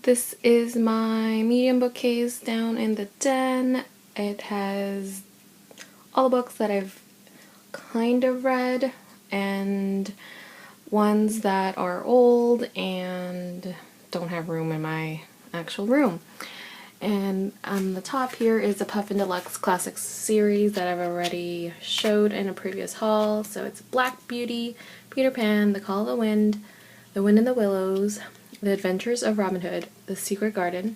This is my medium bookcase down in the den. It has all the books that I've kind of read and ones that are old and don't have room in my actual room. And on the top here is the Puffin Deluxe Classics series that I've already showed in a previous haul. So it's Black Beauty, Peter Pan, The Call of the Wind in the Willows, The Adventures of Robin Hood, The Secret Garden,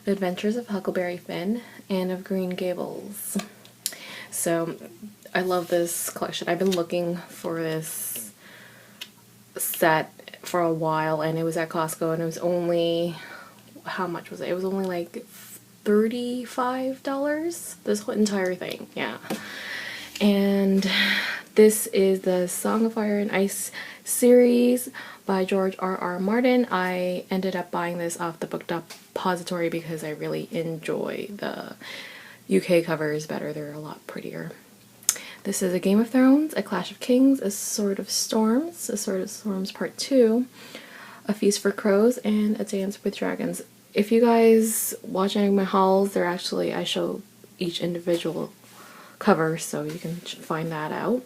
The Adventures of Huckleberry Finn, and of Green Gables. So I love this collection. I've been looking for this set for a while, and it was at Costco, and it was only, how much was it? It was only like $35, this whole entire thing, yeah. And this is the Song of Fire and Ice series by George R.R. Martin. I ended up buying this off the Book Depository because I really enjoy the UK covers better. They're a lot prettier. This is A Game of Thrones, A Clash of Kings, A Sword of Storms, Part 2, A Feast for Crows, and A Dance with Dragons. If you guys watch any of my hauls, they're actually, I show each individual cover, so you can find that out.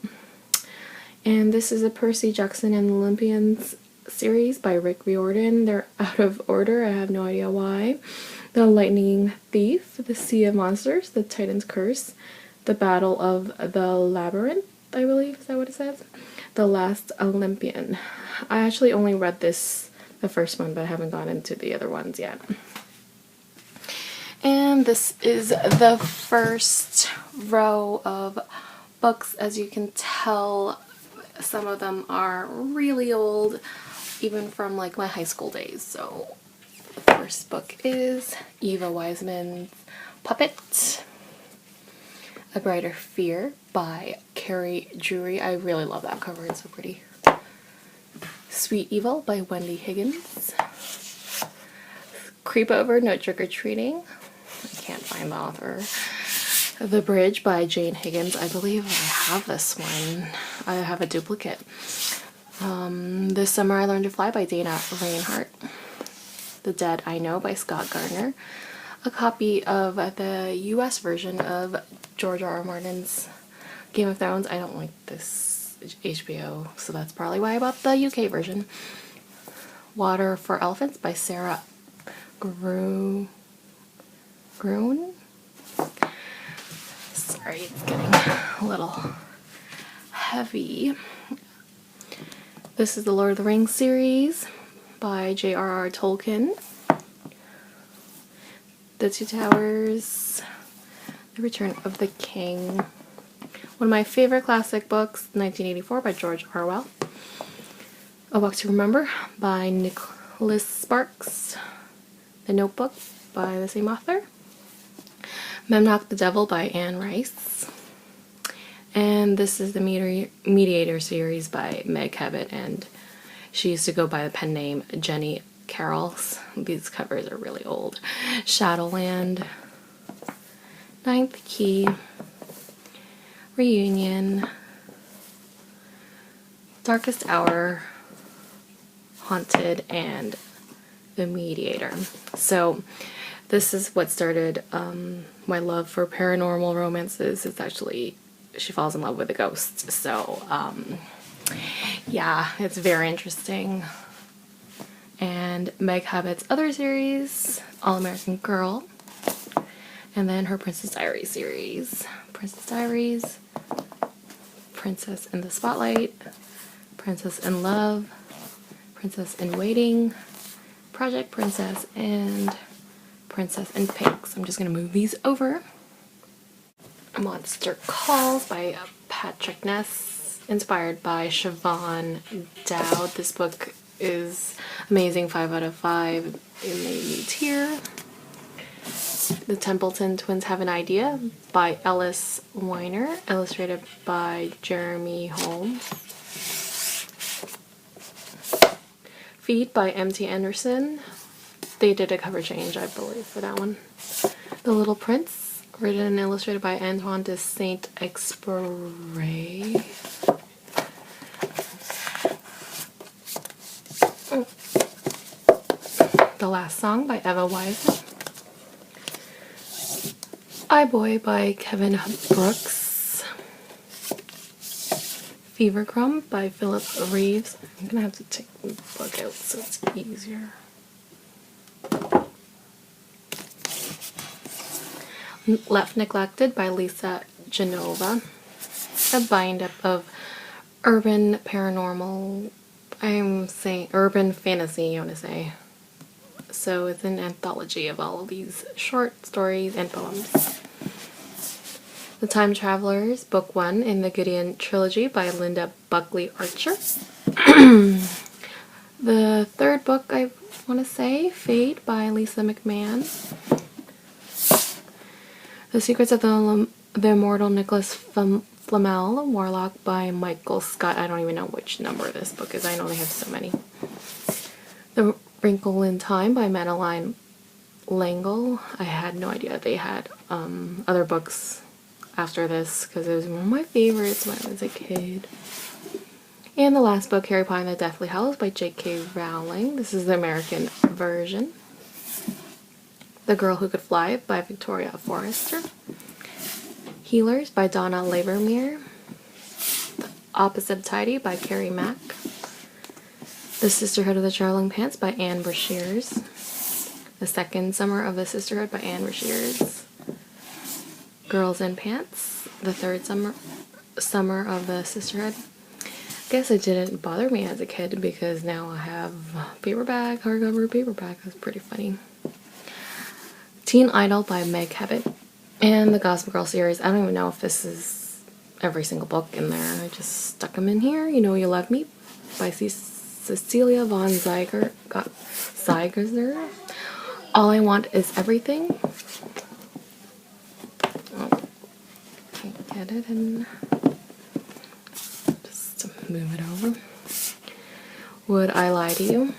And this is a Percy Jackson and the Olympians series by Rick Riordan. They're out of order, I have no idea why. The Lightning Thief, The Sea of Monsters, The Titan's Curse, The Battle of the Labyrinth, I believe, is that what it says? The Last Olympian. I actually only read this, the first one, but I haven't gone into the other ones yet. And this is the first row of books. As you can tell, some of them are really old, even from like my high school days. So the first book is Eva Wiseman's Puppet, A Brighter Fear by Carrie Drury. I really love that cover, it's so pretty. Sweet Evil by Wendy Higgins. Creep Over, No Trick or Treating. I can't find the author. The Bridge by Jane Higgins. I believe I have this one. I have a duplicate. This Summer I Learned to Fly by Dana Reinhardt. The Dead I Know by Scott Gardner. A copy of the US version of George R.R. Martin's Game of Thrones. I don't like this HBO, so that's probably why I bought the UK version. Water for Elephants by Sarah Groen. Sorry, it's getting a little heavy. This is the Lord of the Rings series by J.R.R. Tolkien. The Two Towers, The Return of the King. One of my favorite classic books, 1984 by George Orwell. A Walk to Remember by Nicholas Sparks. The Notebook by the same author. Memnoch the Devil by Anne Rice. And this is the Mediator series by Meg Cabot, and she used to go by the pen name Jenny Carrolls. These covers are really old. Shadowland, Ninth Key, Reunion, Darkest Hour, Haunted, and The Mediator. So this is what started my love for paranormal romances. It's actually, she falls in love with a ghost. So yeah, it's very interesting. And Meg Cabot's other series, All American Girl, and then her Princess Diaries series. Princess Diaries, Princess in the Spotlight, Princess in Love, Princess in Waiting, Project Princess, and Princess in Pink. So I'm just going to move these over. Monster Calls by Patrick Ness, inspired by Siobhan Dowd. This book is amazing, 5 out of 5. It made me tear. The Templeton Twins Have an Idea by Ellis Weiner, illustrated by Jeremy Holmes. Feed by M.T. Anderson. They did a cover change, I believe, for that one. The Little Prince, written and illustrated by Antoine de Saint-Exupéry. The The Last Song by Eva Wiseman. I Boy by Kevin Brooks. Fever Crumb by Philip Reeves. I'm gonna have to take the book out so it's easier. Left Neglected by Lisa Genova. A bind-up of urban paranormal, I'm saying urban fantasy, I want to say. So it's an anthology of all of these short stories and poems. The Time Travelers, Book 1 in the Gideon Trilogy by Linda Buckley Archer. The third book, I want to say, Fate by Lisa McMahon. The Secrets of the Immortal Nicholas Flamel, Warlock by Michael Scott. I don't even know which number this book is. I know they have so many. The Wrinkle in Time by Madeline L'Engle. I had no idea they had other books after this because it was one of my favorites when I was a kid. And the last book, Harry Potter and the Deathly Hallows by J.K. Rowling. This is the American version. The Girl Who Could Fly by Victoria Forrester. Healers by Donna Lavermere. The Opposite Tidy by Carrie Mack. The Sisterhood of the Traveling Pants by Anne Brashears. The Second Summer of the Sisterhood by Anne Brashears. Girls in Pants. The Third Summer of the Sisterhood. I guess it didn't bother me as a kid because now I have paperback, hardcover paperback. That's pretty funny. Teen Idol by Meg Cabot. And the Gospel Girl series. I don't even know if this is every single book in there. I just stuck them in here. You Know You Love Me by Cecilia von Zeiger. All I Want Is Everything. Oh, can't get it in. Just move it over. Would I Lie to You?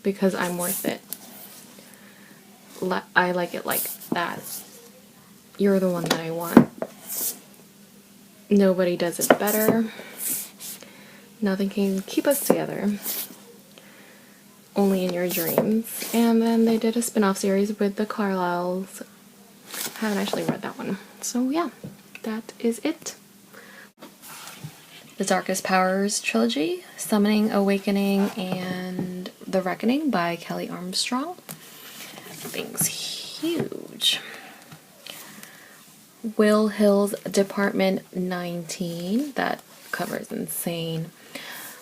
Because I'm Worth It. I Like It Like That. You're the One That I Want. Nobody Does It Better. Nothing Can Keep Us Together. Only in Your Dreams. And then they did a spin-off series with the Carlyles. I haven't actually read that one. So yeah, that is it. The Darkest Powers trilogy, Summoning, Awakening, and The Reckoning by Kelly Armstrong. Thing's huge. Will Hill's Department 19. That cover is insane.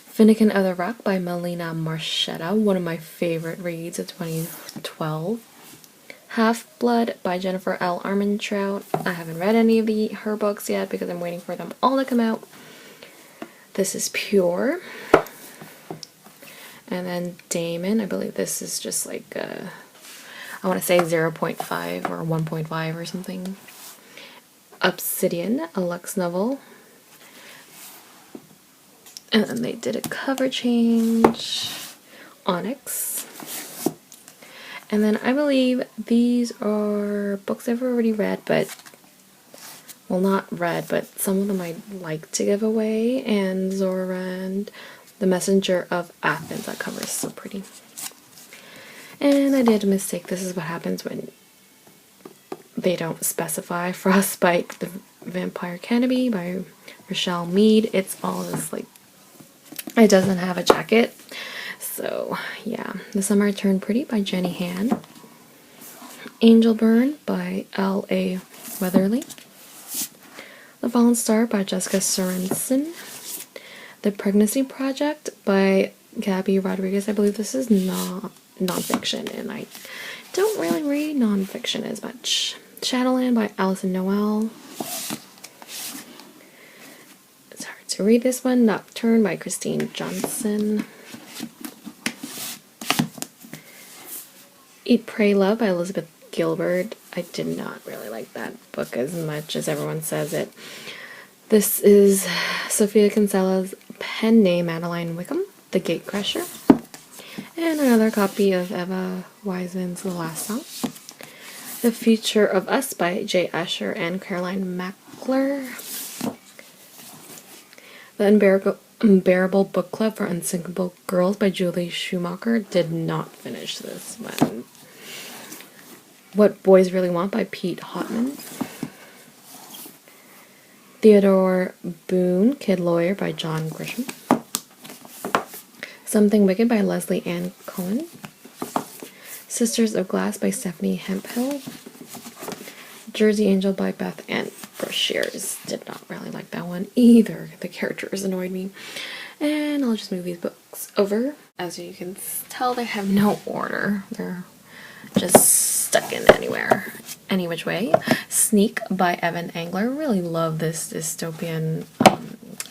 Finnegan of the Rock by Melina Marchetta. One of my favorite reads of 2012. Half-Blood by Jennifer L. Armentrout. I haven't read any of her books yet because I'm waiting for them all to come out. This is Pure. And then Damon. I believe this is just like I want to say 0.5 or 1.5 or something. Obsidian, a Lux novel. And then they did a cover change. Onyx. And then I believe these are books I've already read, but, well, not read, but some of them I'd like to give away. And Zorand, The Messenger of Athens. That cover is so pretty. And I did a mistake. This is what happens when they don't specify. Frostbite, The Vampire Canopy by Rochelle Mead. It's all this, like, it doesn't have a jacket. So, yeah. The Summer I Turned Pretty by Jenny Han. Angel Burn by L.A. Weatherly. The Fallen Star by Jessica Sorensen. The Pregnancy Project by Gabby Rodriguez. I believe this is nonfiction, and I don't really read nonfiction as much. Shadowland by Alison Noel. It's hard to read this one. Nocturne by Christine Johnson. Eat, Pray, Love by Elizabeth Gilbert. I did not really like that book as much as everyone says it. This is Sophia Kinsella's pen name, Madeline Wickham, The Gatecrasher. And another copy of Eva Wiseman's The Last Song. The Future of Us by Jay Asher and Caroline Mackler. The Unbearable Book Club for Unsinkable Girls by Julie Schumacher. Did not finish this one. What Boys Really Want by Pete Hotman. Theodore Boone, Kid Lawyer by John Grisham. Something Wicked by Leslie Ann Cohen. Sisters of Glass by Stephanie Hemphill. Jersey Angel by Beth Ann Brashears. Did not really like that one either. The characters annoyed me. And I'll just move these books over. As you can tell, they have no order. They're just stuck in anywhere, any which way. Sneak by Evan Angler. Really love this dystopian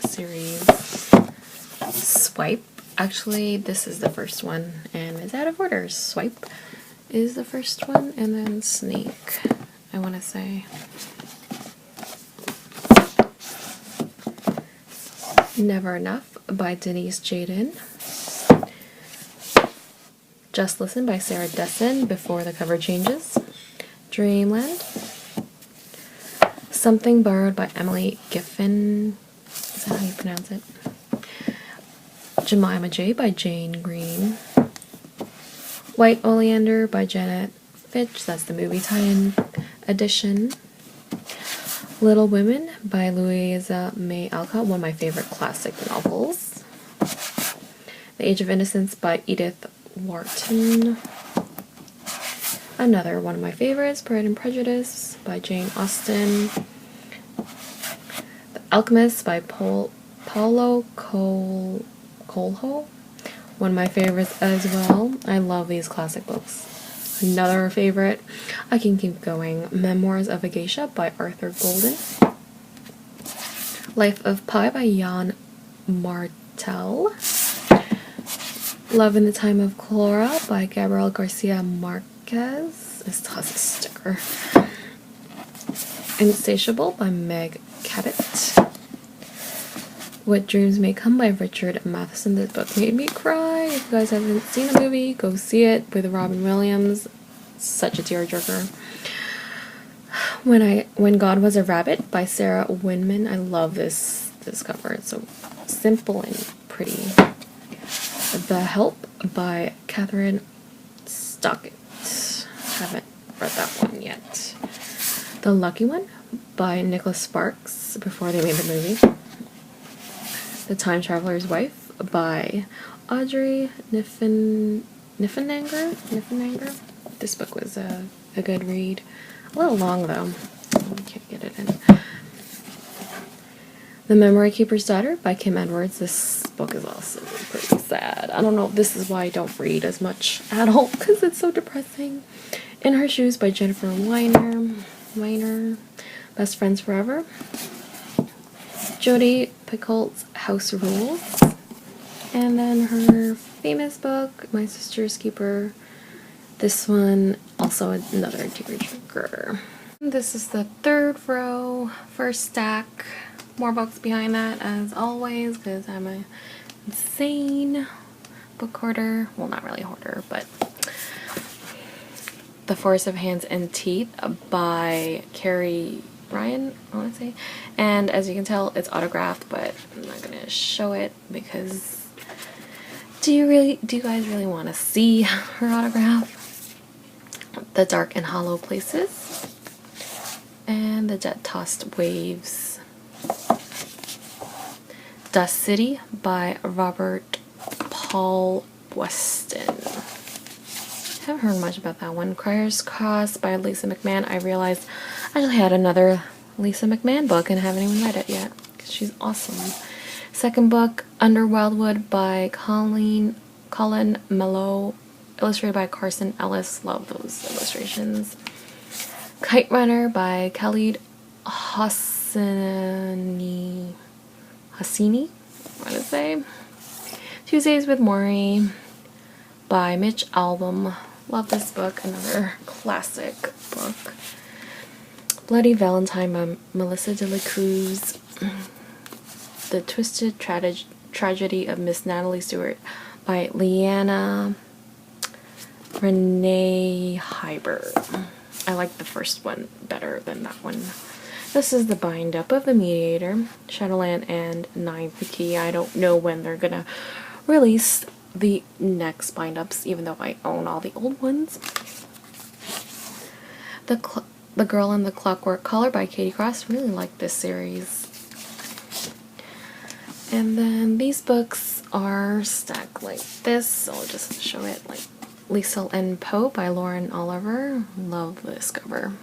series. Swipe. Actually, this is the first one and it's out of order. Swipe is the first one, and then Sneak, I want to say. Never Enough by Denise Jayden. Just Listen by Sarah Dessen, before the cover changes. Dreamland. Something Borrowed by Emily Giffen. Is that how you pronounce it? Jemima J by Jane Green. White Oleander by Janet Fitch. That's the movie tie-in edition. Little Women by Louisa May Alcott, one of my favorite classic novels. The Age of Innocence by Edith Wharton. Another one of my favorites, Pride and Prejudice by Jane Austen. The Alchemist by Paulo Coelho, one of my favorites as well. I love these classic books. Another favorite, I can keep going, Memoirs of a Geisha by Arthur Golden. Life of Pi by Jan Martel. Love in the Time of Clara by Gabriel Garcia Marquez. This has a sticker. Insatiable by Meg Cabot. What Dreams May Come by Richard Matheson. This book made me cry. If you guys haven't seen the movie, go see it with Robin Williams. Such a tearjerker. When God Was a Rabbit by Sarah Winman. I love this cover. It's so simple and pretty. The Help by Catherine Stockett. Haven't read that one yet. The Lucky One by Nicholas Sparks, before they made the movie. The Time Traveler's Wife by Audrey Niffenegger. This book was a good read. A little long though. I can't get it in. The Memory Keeper's Daughter by Kim Edwards. This book is also pretty sad. I don't know if this is why I don't read as much at all, because it's so depressing. In Her Shoes by Jennifer Weiner. Best Friends Forever. Jodi Picoult's House Rules. And then her famous book, My Sister's Keeper. This one, also another tearjerker. This is the third row, first stack. More books behind that, as always, because I'm an insane book hoarder. Well, not really a hoarder, but The Force of Hands and Teeth by Carrie Ryan, I want to say. And as you can tell, it's autographed, but I'm not going to show it because do you guys really want to see her autograph? The Dark and Hollow Places and The Jet Tossed Waves. Dust City by Robert Paul Weston. Haven't heard much about that one. Crier's Cross by Lisa McMahon. I realized I actually had another Lisa McMahon book and haven't even read it yet because she's awesome. Second book, Under Wildwood by Colin Mello, illustrated by Carson Ellis. Love those illustrations. Kite Runner by Khalid Hosseini, I want to say. Tuesdays with Maury by Mitch Albom. Love this book. Another classic book. Bloody Valentine by Melissa De La Cruz. The Twisted Tragedy of Miss Natalie Stewart by Leanna Renee Heiber. I like the first one better than that one. This is the bind up of The Mediator, Shadowland, and Ninth Key. I don't know when they're gonna release the next bind ups, even though I own all the old ones. The Girl in the Clockwork Collar by Katie Cross. Really like this series. And then these books are stacked like this, so I'll just show it. Like Liesel and Poe by Lauren Oliver. Love this cover.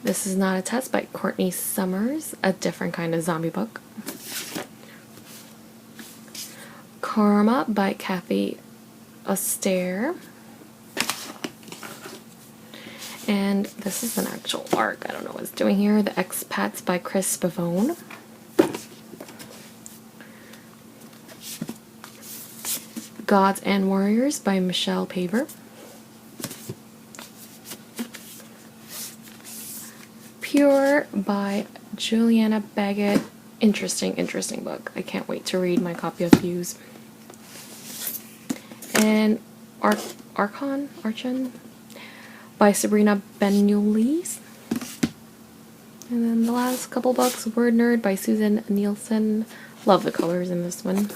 This Is Not a Test by Courtney Summers, a different kind of zombie book. Karma by Kathy Auster. And this is an actual arc. I don't know what it's doing here. The Expats by Chris Pavone. Gods and Warriors by Michelle Paver. Pure by Juliana Baggett. Interesting book. I can't wait to read my copy of Views. And Archon by Sabrina Benulis. And then the last couple books, Word Nerd by Susan Nielsen. Love the colors in this one.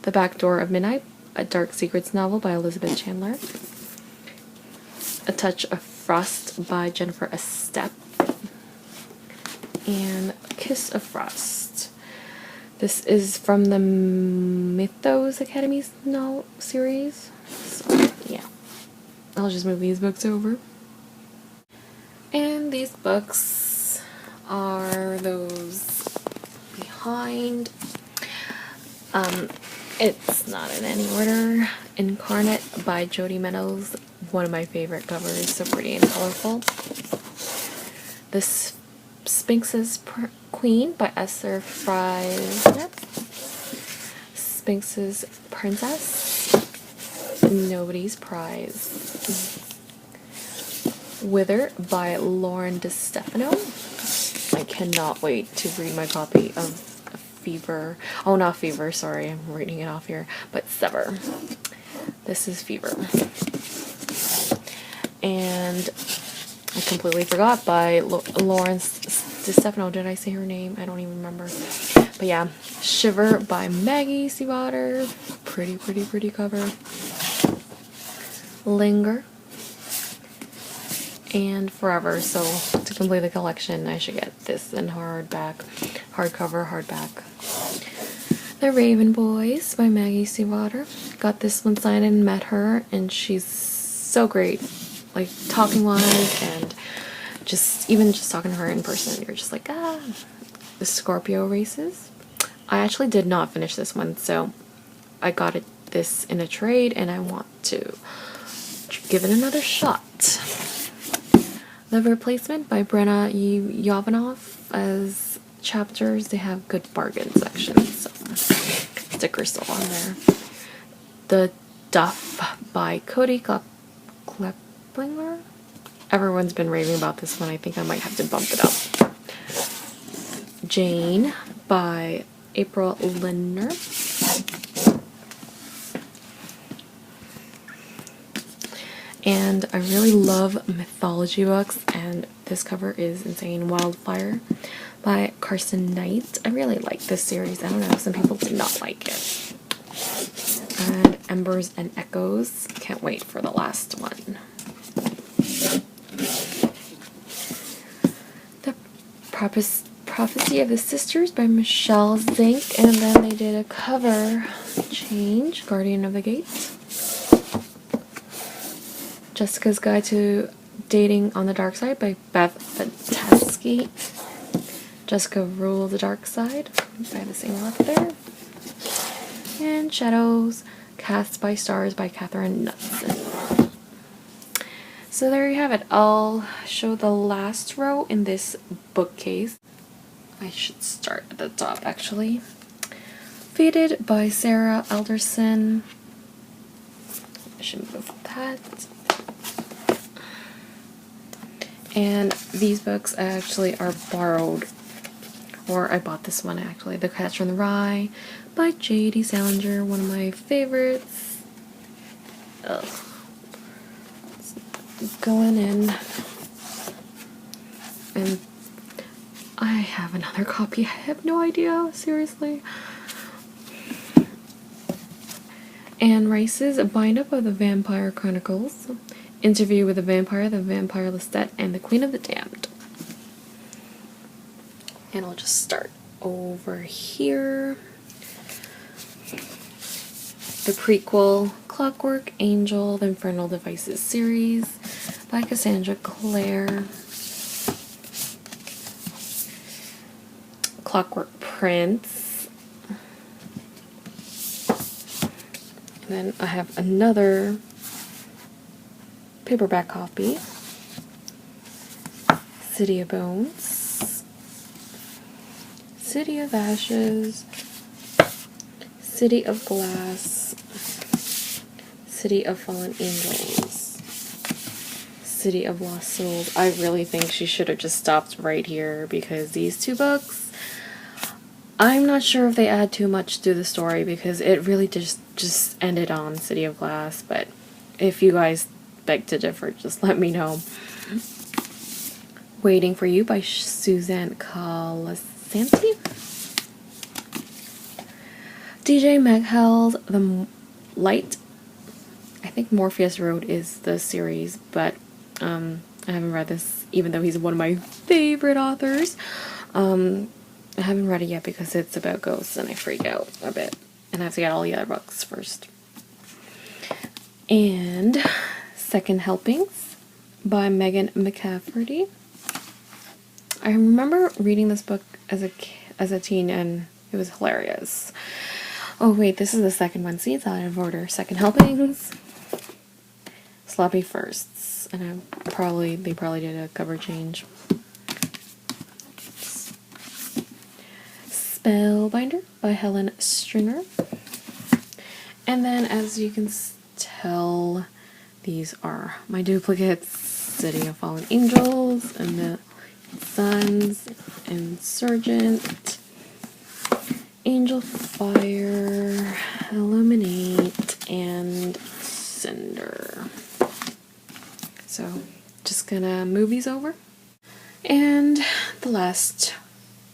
The Back Door of Midnight, a Dark Secrets novel by Elizabeth Chandler. A Touch of Frost by Jennifer Estep. And Kiss of Frost. This is from the Mythos Academy's novel series. So, yeah. I'll just move these books over. And these books are those behind. It's not in any order. Incarnate by Jody Meadows. One of my favorite covers. So pretty and colorful. This Sphinx's Queen by Esther Fries. Sphinx's Princess. Nobody's Prize. Wither by Lauren DeStefano. I cannot wait to read my copy of Fever. Oh, not Fever, sorry, I'm reading it off here. But Sever. This is Fever. And I completely forgot by Lawrence DeStefano. Did I say her name? I don't even remember. But yeah, Shiver by Maggie Seawater. Pretty cover. Linger. And Forever. So to complete the collection, I should get this in hardback, hardback. The Raven Boys by Maggie Seawater. Got this one signed and met her, and she's so great. Like talking wise, and just talking to her in person, you're just like, the Scorpio Races. I actually did not finish this one, so I got this in a trade, and I want to give it another shot. The Replacement by Brenna Yovanov. As chapters, they have good bargain sections, so stickers still on there. The Duff by Cody Kleplinger. Everyone's been raving about this one. I think I might have to bump it up. Jane by April Lindner. And I really love mythology books, and this cover is insane. Wildfire by Carson Knight. I really like this series. I don't know, some people did not like it. And Embers and Echoes. Can't wait for the last one. The Prophecy of the Sisters by Michelle Zink. And then they did a cover change. Guardian of the Gates. Jessica's Guide to Dating on the Dark Side by Beth Fatesky. Jessica Rule the Dark Side by the same author there. And Shadows Cast by Stars by Catherine Knudsen. So there you have it. I'll show the last row in this bookcase. I should start at the top actually. Faded by Sarah Alderson. I should move that. And these books actually are borrowed, or I bought this one actually. The Catcher in the Rye by J.D. Salinger, one of my favorites. Ugh. going in, and I have another copy. I have no idea, seriously. Anne Rice's Bind Up of the Vampire Chronicles, Interview with the Vampire Lestat, and the Queen of the Damned. And I'll just start over here. The prequel, Clockwork Angel, the Infernal Devices series by Cassandra Clare. Clockwork Prince. And then I have another paperback copy. City of Bones. City of Ashes. City of Glass. City of Fallen Angels. City of Lost Souls. I really think she should have just stopped right here, because these two books, I'm not sure if they add too much to the story, because it really just ended on City of Glass. But if you guys beg to differ, just let me know. Waiting for You by Suzanne Colasanti. DJ Meghel's The Light. I think Morpheus Road is the series, but I haven't read this, even though he's one of my favorite authors. I haven't read it yet because it's about ghosts and I freak out a bit, and I have to get all the other books first. And Second Helpings by Megan McCafferty. I remember reading this book as a teen, and it was hilarious. Oh wait, this is the second one. See, it's out of order. Second Helpings, Sloppy Firsts, and they probably did a cover change. Spellbinder by Helen Stringer. And then, as you can tell, these are my duplicates. City of Fallen Angels, and the Sons, Insurgent, Angel Fire, Illuminate, and Cinder. So, just gonna move these over. And the last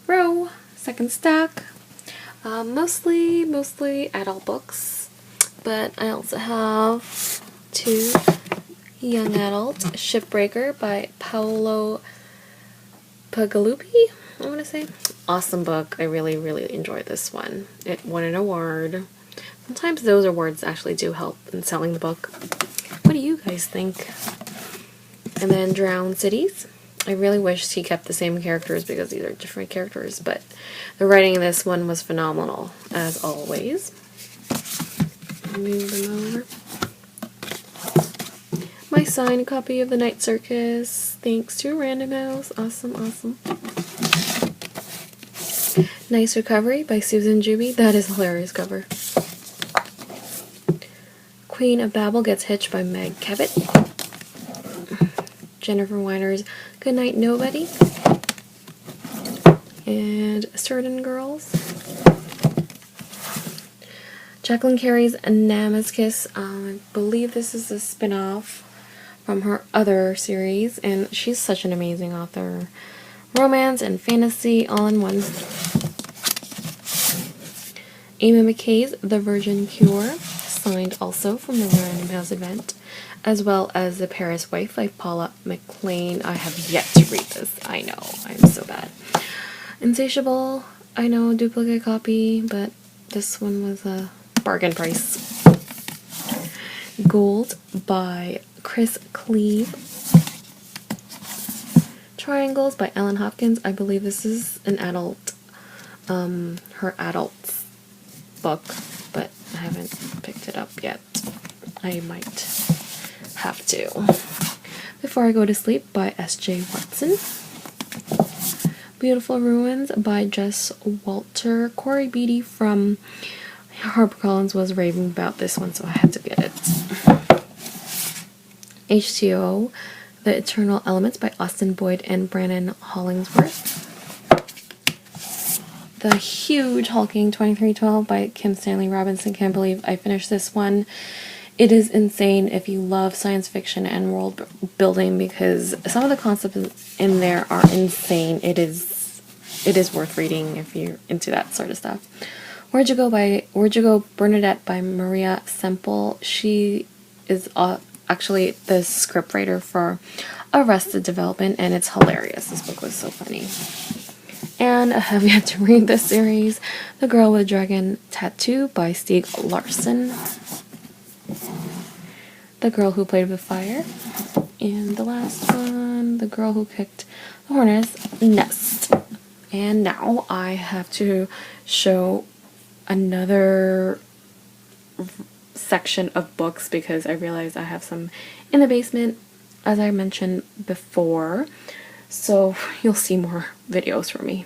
row, second stack, mostly adult books, but I also have two young adult. Shipbreaker by Paolo Pagalupi, I want to say. Awesome book. I really enjoyed this one. It won an award. Sometimes those awards actually do help in selling the book. What do you guys think? And then Drowned Cities. I really wished he kept the same characters because these are different characters, but the writing in this one was phenomenal, as always. Move them over. My signed copy of The Night Circus, thanks to Random House. Awesome. Nice Recovery by Susan Juby. That is a hilarious cover. Queen of Babel Gets Hitched by Meg Cabot. Jennifer Weiner's Goodnight Nobody. And Certain Girls. Jacqueline Carey's Nama's Kiss. I believe this is a spin-off from her other series, and she's such an amazing author. Romance and fantasy all in one. Amy McKay's The Virgin Cure, signed also from the Random House event, as well as The Paris Wife by Paula McLean. I have yet to read this. I know, I'm so bad. Insatiable, I know, duplicate copy, but this one was a bargain price. Gold by Chris Cleave. Triangles by Ellen Hopkins. I believe this is an adult, her adult book, but I haven't picked it up yet. I might have to. Before I Go to Sleep by S.J. Watson. Beautiful Ruins by Jess Walter. Corey Beatty from HarperCollins was raving about this one, so I had to get it. H2O, The Eternal Elements by Austin Boyd and Brandon Hollingsworth. The huge Hulking 2312 by Kim Stanley Robinson. Can't believe I finished this one it is insane if you love science fiction and world building, because some of the concepts in there are insane. It is worth reading if you're into that sort of stuff. Where'd You Go Bernadette by Maria Semple. She is actually the scriptwriter for Arrested Development, and it's hilarious. This book was so funny. And I have yet to read this series, The Girl with Dragon Tattoo by Stieg Larsson. The Girl Who Played with Fire. And the last one, The Girl Who Kicked the Hornet's Nest. And now I have to show another section of books because I realized I have some in the basement, as I mentioned before. So you'll see more videos from me.